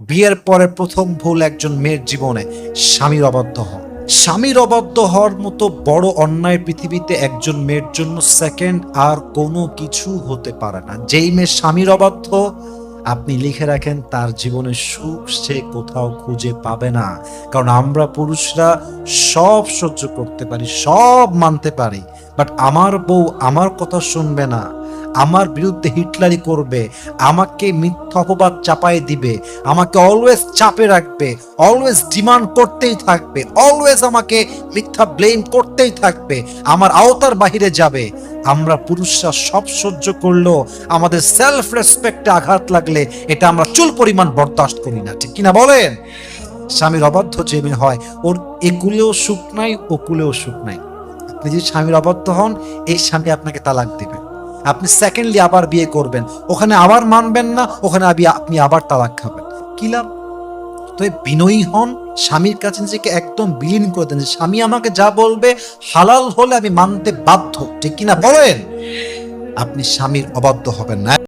বিয়ের পরে প্রথম ভুল একজন মেয়ের জীবনে স্বামীর অবাধ্য হওয়া। স্বামীর অবাধ্য হওয়ার মতো বড় অন্যায় পৃথিবীতে একজন মেয়ের জন্য সেকেন্ড আর কোনো কিছু হতে পারে না। যেই মেয়ে স্বামীর অবাধ্য, আপনি লিখে রাখেন তার জীবনের সুখ সে কোথাও খুঁজে পাবে না। কারণ আমরা পুরুষরা সব সহ্য করতে পারি, সব মানতে পারি, বাট আমার বউ আমার কথা শুনবে না, আমার বিরুদ্ধে হিটলারি করবে, আমাকে মিথ্যা অপবাদ চাপাই দিবে, আমাকে অলওয়েজ চাপে রাখবে, অলওয়েজ ডিমান্ড করতেই থাকবে, অলওয়েজ আমাকে মিথ্যা ব্লেম করতেই থাকবে, আমার আওতার বাহিরে যাবে। আমরা পুরুষরা সব সহ্য করলেও আমাদের সেলফ রেসপেক্টে আঘাত লাগলে এটা আমরা চুল পরিমাণ বরদাস্ত করি না, ঠিক কিনা বলেন? স্বামীর অবাধ্য যে মেয়ে হয়, ওর একুলেও সুখ নাই, ওকুলেও সুখ নাই। আপনি যদি স্বামীর অবাধ্য হন, এই স্বামী আপনাকে তালাক দিবে। আপনি সেকেন্ডলি আবার বিয়ে করবেন, ওখানে আবার মানবেন না, ওখানে আপনি আবার তালাক খাবেন, কি লাভ? তো বিনয়ী হন, স্বামীর কাছে নিজেকে একদম বিলীন করে দেন যে স্বামী আমাকে যা বলবে হালাল হলে আমি মানতে বাধ্য, ঠিক কিনা বলেন? আপনি স্বামীর অবাধ্য হবেন না।